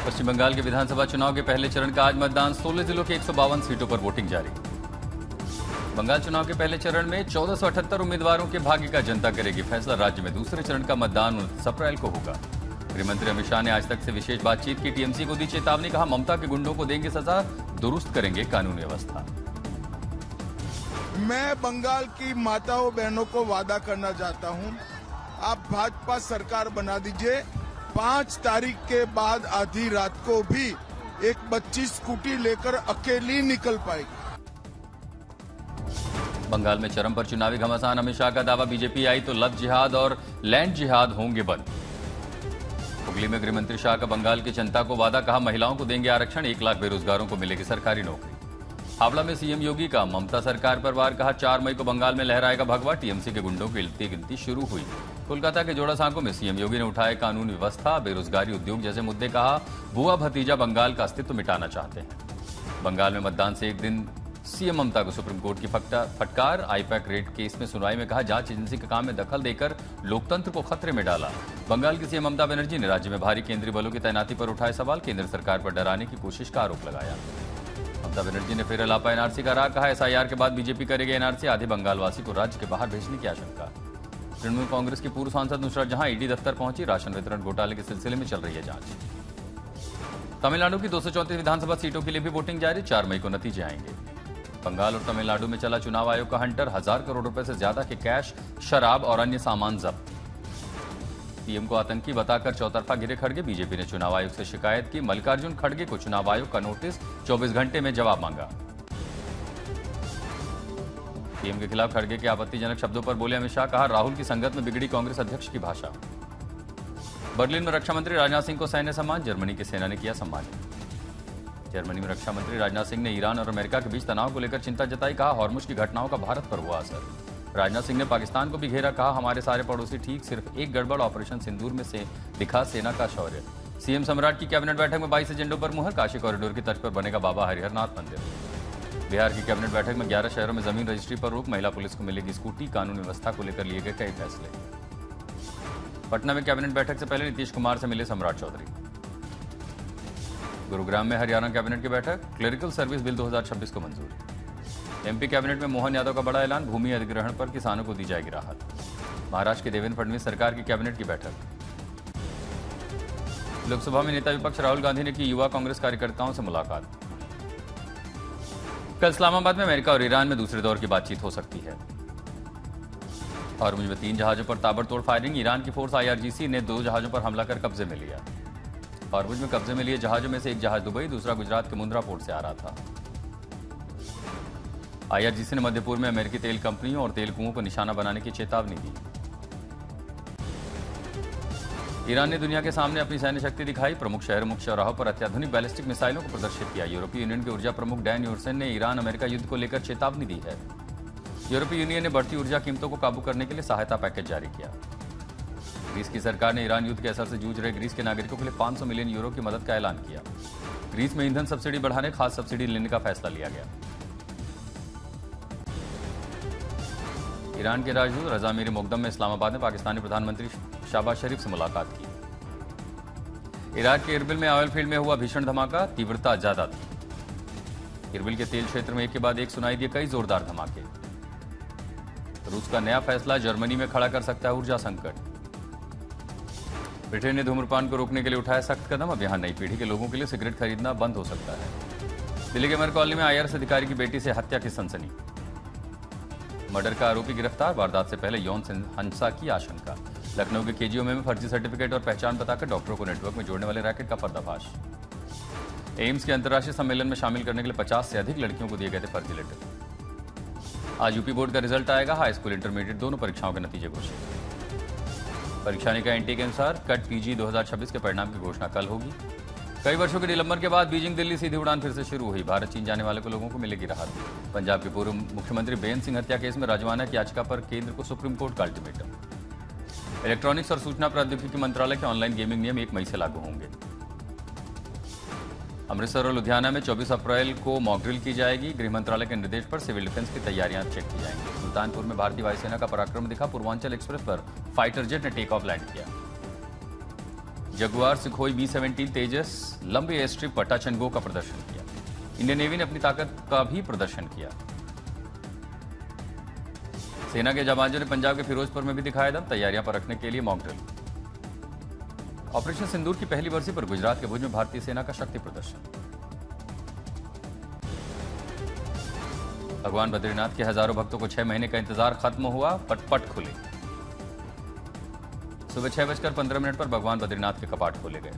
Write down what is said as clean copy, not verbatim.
पश्चिम बंगाल के विधानसभा चुनाव के पहले चरण का आज मतदान 16 जिलों के 152 सीटों पर वोटिंग जारी। बंगाल चुनाव के पहले चरण में 1478 उम्मीदवारों के भाग्य का जनता करेगी फैसला। राज्य में दूसरे चरण का मतदान 29 अप्रैल को होगा। गृहमंत्री अमित शाह ने आज तक से विशेष बातचीत की। टीएमसी को दी चेतावनी, कहा ममता के गुंडों को देंगे सजा, दुरुस्त करेंगे कानून व्यवस्था। मैं बंगाल की माताओं बहनों को वादा करना चाहता हूं, आप भाजपा सरकार बना दीजिए। 5 तारीख के बाद आधी रात को भी एक बच्ची स्कूटी लेकर अकेली निकल पाएगी। बंगाल में चरम पर चुनावी घमासान। अमित शाह का दावा, बीजेपी आई तो लव जिहाद और लैंड जिहाद होंगे बंद। हुगली में गृहमंत्री शाह का बंगाल की जनता को वादा, कहा महिलाओं को देंगे आरक्षण, 1 लाख बेरोजगारों को मिलेगी सरकारी नौकरी। हावड़ा में सीएम योगी का ममता सरकार पर वार, कहा 4 मई को बंगाल में लहराएगा भगवा। टीएमसी के गुंडों की गिनती शुरू हुई। कोलकाता के जोड़ा सांको में सीएम योगी ने उठाए कानून व्यवस्था, बेरोजगारी, उद्योग जैसे मुद्दे। कहा बुआ भतीजा बंगाल का अस्तित्व मिटाना चाहते हैं। बंगाल में मतदान से एक दिन सीएम ममता को सुप्रीम कोर्ट की फटकार। आईपैक रेड केस में सुनवाई में कहा जांच एजेंसी के काम में दखल देकर लोकतंत्र को खतरे में डाला। बंगाल की सीएम ममता बनर्जी ने राज्य में भारी केंद्रीय बलों की तैनाती पर उठाए सवाल। केंद्र सरकार पर डराने की कोशिश का आरोप लगाया। ममता बनर्जी ने फिर अलापा एनआरसी का राह, कहा एसआईआर के बाद बीजेपी करेगी एनआरसी। आधे बंगालवासी को राज्य के बाहर भेजने की आशंका। तृणमूल कांग्रेस की पूर्व सांसद नुसरत जहां ईडी दफ्तर पहुंची। राशन वितरण घोटाले के सिलसिले में चल रही है जांच। तमिलनाडु की 234 विधानसभा सीटों के लिए भी वोटिंग जारी। 4 मई को नतीजे आएंगे। बंगाल और तमिलनाडु में चला चुनाव आयोग का हंटर। 1000 करोड़ रुपए से ज्यादा के कैश, शराब और अन्य सामान जब्त। पीएम को आतंकी बताकर चौतरफा गिरे खड़गे। बीजेपी ने चुनाव आयोग से शिकायत की। मल्लिकार्जुन खड़गे को चुनाव आयोग का नोटिस, 24 घंटे में जवाब मांगा। पीएम के खिलाफ खड़गे के आपत्तिजनक शब्दों पर बोले अमित शाह, कहा राहुल की संगत में बिगड़ी कांग्रेस अध्यक्ष की भाषा। बर्लिन में रक्षा मंत्री राजनाथ सिंह को सैन्य सम्मान। जर्मनी की सेना ने किया सम्मान। जर्मनी में रक्षा मंत्री राजनाथ सिंह ने ईरान और अमेरिका के बीच तनाव को लेकर चिंता जताई। कहा हॉर्मुज की घटनाओं का भारत पर हुआ असर। राजनाथ सिंह ने पाकिस्तान को भी घेरा। कहा हमारे सारे पड़ोसी ठीक, सिर्फ एक गड़बड़, ऑपरेशन सिंदूर में से दिखा सेना का शौर्य। सीएम सम्राट की कैबिनेट बैठक में 22 एजेंडों पर मुहर। काशी कॉरिडोर की तर्ज पर बनेगा बाबा हरिहरनाथ मंदिर। बिहार की कैबिनेट बैठक में 11 शहरों में जमीन रजिस्ट्री पर रोक। महिला पुलिस को मिलेगी स्कूटी। कानून व्यवस्था को लेकर लिए गए कई फैसले। पटना में कैबिनेट बैठक से पहले नीतीश कुमार से मिले सम्राट चौधरी। गुरुग्राम में हरियाणा कैबिनेट की बैठक। क्लरिकल सर्विस बिल 2026 को मंजूरी। एमपी कैबिनेट में मोहन यादव का बड़ा ऐलान। भूमि अधिग्रहण पर किसानों को दी जाएगी राहत। महाराष्ट्र के देवेंद्र फडणवीस सरकार की कैबिनेट की बैठक। लोकसभा में नेता विपक्ष राहुल गांधी ने की युवा कांग्रेस कार्यकर्ताओं से मुलाकात। कल इस्लामाबाद में अमेरिका और ईरान में दूसरे दौर की बातचीत हो सकती है। हॉर्मुज में 3 जहाजों पर ताबड़तोड़ फायरिंग। ईरान की फोर्स आईआरजीसी ने 2 जहाजों पर हमला कर कब्जे में लिया। हॉर्मुज में कब्जे में लिए जहाजों में से एक जहाज दुबई, दूसरा गुजरात के मुंद्रा पोर्ट से आ रहा था। आईआरजीसी ने मध्य पूर्व में अमेरिकी तेल कंपनियों और तेल कुओं को निशाना बनाने की चेतावनी दी। ईरान ने दुनिया के सामने अपनी सैन्य शक्ति दिखाई। प्रमुख शहर, मुख्य चौराहों पर अत्याधुनिक बैलिस्टिक मिसाइलों को प्रदर्शित किया। यूरोपीय यूनियन के ऊर्जा प्रमुख डैन यूरसेन ने ईरान अमेरिका युद्ध को लेकर चेतावनी दी है। यूरोपीय यूनियन ने बढ़ती ऊर्जा कीमतों को काबू करने के लिए सहायता पैकेज जारी किया। ग्रीस की सरकार ने ईरान युद्ध के असर से जूझ रहे ग्रीस के नागरिकों के लिए 500 मिलियन यूरो की मदद का ऐलान किया। ग्रीस में ईंधन सब्सिडी बढ़ाने, खास सब्सिडी लेने का फैसला लिया गया। ईरान के राजदूत रजा मीर मुकदम में इस्लामाबाद में पाकिस्तानी प्रधानमंत्री शहबाज शरीफ से मुलाकात की। इराक के इरबिल में ऑयल फील्ड में हुआ भीषण धमाका, तीव्रता ज्यादा थी। इरबिल के तेल क्षेत्र में एक के बाद एक सुनाई दिए कई जोरदार धमाके। रूस का नया फैसला जर्मनी में खड़ा कर सकता है ऊर्जा संकट। ब्रिटेन ने धूम्रपान को रोकने के लिए उठाया सख्त कदम। अब यहां नई पीढ़ी के लोगों के लिए सिगरेट खरीदना बंद हो सकता है। दिल्ली के मर कॉलोनी में आईआरएस अधिकारी की बेटी से हत्या की सनसनी। मर्डर का आरोपी गिरफ्तार। वारदात से पहले यौन हिंसा की आशंका। लखनऊ के केजीओ में फर्जी सर्टिफिकेट और पहचान बताकर डॉक्टरों को नेटवर्क में जोड़ने वाले रैकेट का पर्दाफाश। एम्स के अंतर्राष्ट्रीय सम्मेलन में शामिल करने के लिए 50 से अधिक लड़कियों को दिए गए थे फर्जी लेटर। आज यूपी बोर्ड का रिजल्ट आएगा। हाई स्कूल, इंटरमीडिएट दोनों परीक्षाओं के नतीजे घोषित। परीक्षा निकाय एनटीए के अनुसार कट पीजी 2026 के परिणाम की घोषणा कल होगी। कई वर्षों के निलंबन के बाद बीजिंग दिल्ली सीधी उड़ान फिर से शुरू हुई। भारत चीन जाने वाले लोगों को मिलेगी राहत। पंजाब के पूर्व मुख्यमंत्री बेअंत सिंह हत्या केस में राजवाना की याचिका पर केंद्र को सुप्रीम कोर्ट का अल्टीमेटम। इलेक्ट्रॉनिक्स और सूचना प्रौद्योगिकी मंत्रालय के ऑनलाइन गेमिंग नियम 1 मई से लागू होंगे। अमृतसर और लुधियाना में 24 अप्रैल को मॉकड्रिल की जाएगी। गृह मंत्रालय के निर्देश पर सिविल डिफेंस की तैयारियां चेक की जाएंगी। सुल्तानपुर में भारतीय वायुसेना का पराक्रम दिखा। पूर्वांचल एक्सप्रेस पर फाइटर जेट ने टेक ऑफ लैंड किया। जगुआर सुखोई B-17 तेजस लंबे एयर स्ट्रिप पर टच एंड गो का प्रदर्शन किया। इंडियन नेवी ने अपनी ताकत का भी प्रदर्शन किया। सेना के जवानों ने पंजाब के फिरोजपुर में भी दिखाया दम, तैयारियां पर रखने के लिए मॉक ड्रिल। ऑपरेशन सिंदूर की पहली बरसी पर गुजरात के भुज में भारतीय सेना का शक्ति प्रदर्शन। भगवान बद्रीनाथ के हजारों भक्तों को 6 महीने का इंतजार खत्म हुआ, पट खुले। सुबह 6:15 पर भगवान बद्रीनाथ के कपाट खोले गए।